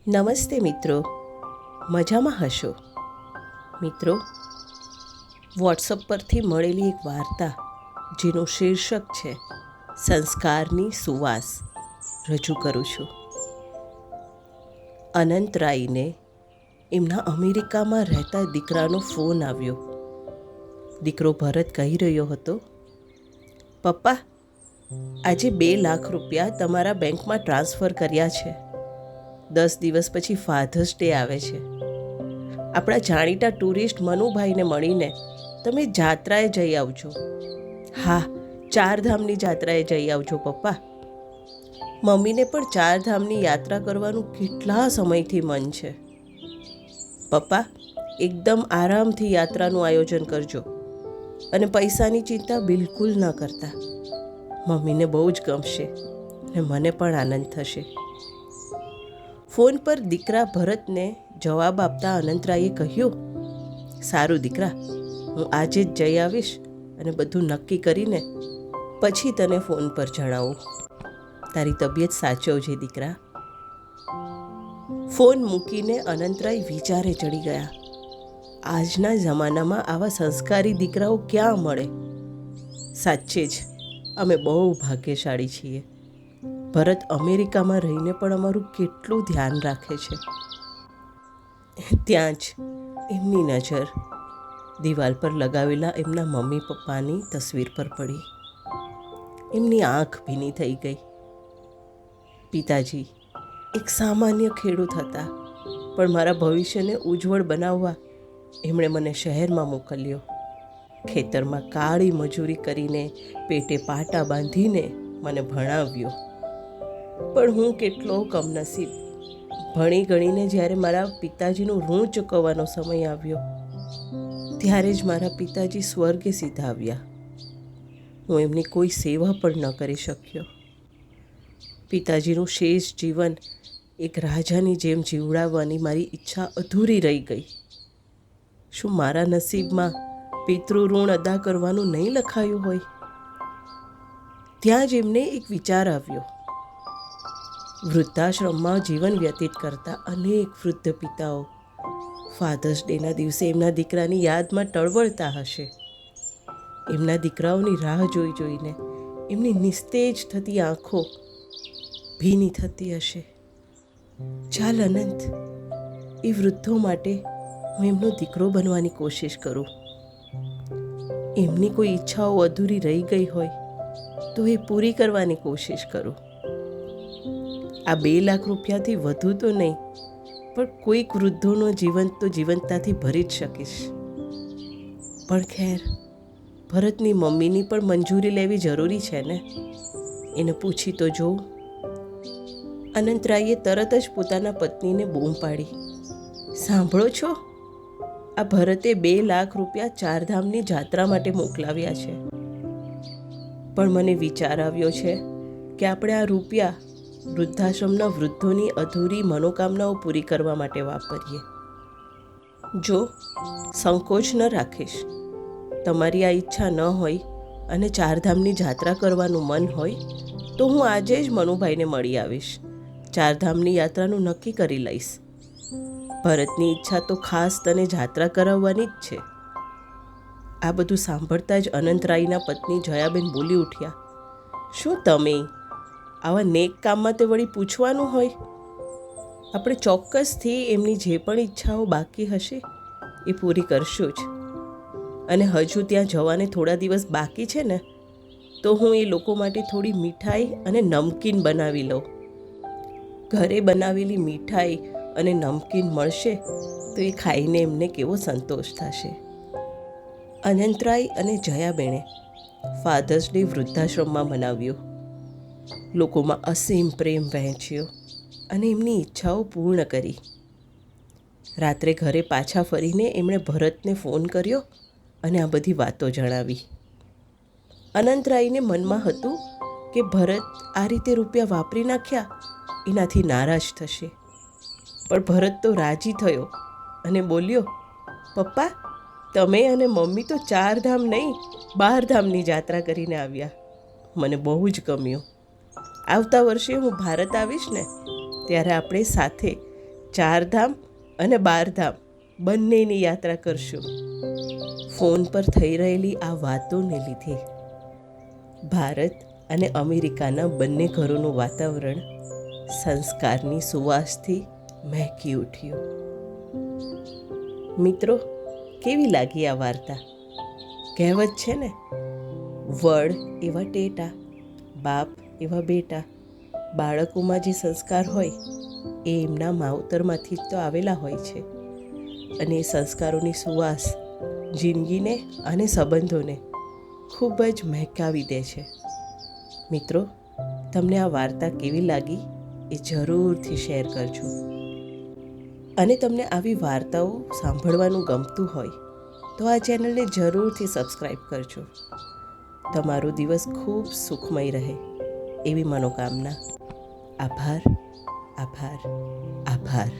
નમસ્તે મિત્રો, મજામાં હશો? મિત્રો, વોટ્સઅપ પરથી મળેલી એક વાર્તા જેનું શીર્ષક છે સંસ્કારની સુવાસ રજૂ કરું છું. અનંતરાયને એમના અમેરિકામાં રહેતા દીકરાનો ફોન આવ્યો. દીકરો ભરત કહી રહ્યો હતો, પપ્પા, આજે 2 લાખ રૂપિયા તમારા બેંકમાં ટ્રાન્સફર કર્યા છે. 10 દિવસ પછી ફાધર્સ ડે આવે છે. આપણા જાણીતા ટુરિસ્ટ મનુભાઈને મળીને તમે જાત્રાએ જઈ આવજો. હા, 4 ધામની જાત્રાએ જઈ આવજો પપ્પા. મમ્મીને પણ 4 ધામની યાત્રા કરવાનું કેટલા સમયથી મન છે. પપ્પા, એકદમ આરામથી યાત્રાનું આયોજન કરજો અને પૈસાની ચિંતા બિલકુલ ન કરતા. મમ્મીને બહુ જ ગમશે અને મને પણ આનંદ થશે. ફોન પર દીકરા ભરતને જવાબ આપતા અનંતરાયે કહ્યું, સારું દીકરા, હું આજે જ જઈ આવીશ અને બધું નક્કી કરીને પછી તને ફોન પર જણાવું. તારી તબિયત સાચવજે દીકરા. ફોન મૂકીને અનંતરાય વિચારે ચડી ગયા. આજના જમાનામાં આવા સંસ્કારી દીકરાઓ ક્યાં મળે? સાચે જ અમે બહુ ભાગ્યશાળી છીએ. ભરત અમેરિકામાં રહીને પણ અમારું કેટલું ધ્યાન રાખે છે. ત્યાં જ એમની નજર દિવાલ પર લગાવેલા એમના મમ્મી પપ્પાની તસવીર પર પડી. એમની આંખ ભીની થઈ ગઈ. પિતાજી એક સામાન્ય ખેડૂત હતા, પણ મારા ભવિષ્યને ઉજ્જવળ બનાવવા એમણે મને શહેરમાં મોકલ્યો. ખેતરમાં કાળી મજૂરી કરીને પેટે પાટા બાંધીને મને ભણાવ્યો. પણ હું કેટલો કમનસીબ. ભણી ગણીને જ્યારે મારા પિતાજીનું ઋણ ચૂકવવાનો સમય આવ્યો ત્યારે જ મારા પિતાજી સ્વર્ગે સીધા આવ્યા. હું એમની કોઈ સેવા પણ ન કરી શક્યો. પિતાજીનું શેષ જીવન એક રાજાની જેમ જીવડાવવાની મારી ઈચ્છા અધૂરી રહી ગઈ. શું મારા નસીબમાં પિતૃ ઋણ અદા કરવાનું નહીં લખાયું હોય? ત્યાં જ એમને એક વિચાર આવ્યો. વૃદ્ધાશ્રમમાં જીવન વ્યતીત કરતા અનેક વૃદ્ધ પિતાઓ ફાધર્સ ડેના દિવસે એમના દીકરાની યાદમાં ટળવળતા હશે. એમના દીકરાઓની રાહ જોઈ જોઈને એમની નિસ્તેજ થતી આંખો ભીની થતી હશે. ચાલ અનંત, એ વૃદ્ધો માટે હું એમનો દીકરો બનવાની કોશિશ કરું. એમની કોઈ ઈચ્છાઓ અધૂરી રહી ગઈ હોય તો એ પૂરી કરવાની કોશિશ કરું. આ 2 લાખ રૂપિયાથી વધુ તો નહીં, પણ કોઈક વૃદ્ધોનો જીવન તો જીવંતતાથી ભરી જ શકીશ. પણ ખેર, ભરતની મમ્મીની પણ મંજૂરી લેવી જરૂરી છે ને. એને પૂછી તો જોઉં. અનંતરાયે તરત જ પોતાના પત્નીને બૂમ પાડી, સાંભળો છો? આ ભરતે 2 લાખ રૂપિયા 4 ધામની જાત્રા માટે મોકલાવ્યા છે. પણ મને વિચાર આવ્યો છે કે આપણે આ રૂપિયા વૃદ્ધાશ્રમના વૃદ્ધોની અધૂરી મનોકામનાઓ પૂરી કરવા માટે વાપરીએ. જો સંકોચ ન રાખીશ, તમારી આ ઈચ્છા ન હોય અને 4 ધામની જાત્રા કરવાનું મન હોય તો હું આજે જ મનુભાઈને મળી આવીશ. 4 ધામની યાત્રાનું નક્કી કરી લઈશ. ભરતની ઈચ્છા તો ખાસ તને જાત્રા કરાવવાની જ છે. આ બધું સાંભળતા જ અનંતરાયના પત્ની જયાબેન બોલી ઉઠ્યા, શું તમે આવા નેક કામમાં તે વળી પૂછવાનું હોય? આપણે ચોક્કસથી એમની જે પણ ઈચ્છાઓ બાકી હશે એ પૂરી કરશું જ. અને હજુ ત્યાં જવાને થોડા દિવસ બાકી છે ને, તો હું એ લોકો માટે થોડી મીઠાઈ અને નમકીન બનાવી લઉં. ઘરે બનાવેલી મીઠાઈ અને નમકીન મળશે તો એ ખાઈને એમને કેવો સંતોષ થશે. અનંતરાય અને જયાબેને ફાધર્સ ડે વૃદ્ધાશ્રમમાં મનાવ્યો. લોકોમાં અસીમ પ્રેમ વહેંચ્યો અને એમની ઈચ્છાઓ પૂર્ણ કરી. રાત્રે ઘરે પાછા ફરીને એમણે ભરતને ફોન કર્યો અને આ બધી વાતો જણાવી. અનંતરાયને મનમાં હતું કે ભરત આ રીતે રૂપિયા વાપરી નાખ્યા એનાથી નારાજ થશે. પણ ભરત તો રાજી થયો અને બોલ્યો, પપ્પા, તમે અને મમ્મી તો 4 ધામ નહીં 12 ધામની જાત્રા કરીને આવ્યા. મને બહુ જ ગમ્યું. આવતા વર્ષે હું ભારત આવીશ ને, ત્યારે આપણે સાથે ચારધામ અને બારધામ બંનેની યાત્રા કરશું. ફોન પર થઈ રહેલી આ વાતોને લીધે ભારત અને અમેરિકાના બંને ઘરોનું વાતાવરણ સંસ્કારની સુવાસથી મહેકી ઉઠ્યું. મિત્રો, કેવી લાગી આ વાર્તા? કહેવત છે ને, વડ એવા ટેટા, બાપ એવા બેટા. બાળકોમાં જે સંસ્કાર હોય એ એમના માવતરમાંથી જ તો આવેલા હોય છે, અને એ સંસ્કારોની સુવાસ જિંદગીને અને સંબંધોને ખૂબ જ મહેકાવી દે છે. મિત્રો, તમને આ વાર્તા કેવી લાગી એ જરૂરથી શેર કરજો. અને તમને આવી વાર્તાઓ સાંભળવાનું ગમતું હોય તો આ ચેનલને જરૂરથી સબસ્ક્રાઈબ કરજો. તમારો દિવસ ખૂબ સુખમય રહે એવી મનોકામના. આભાર, આભાર, આભાર.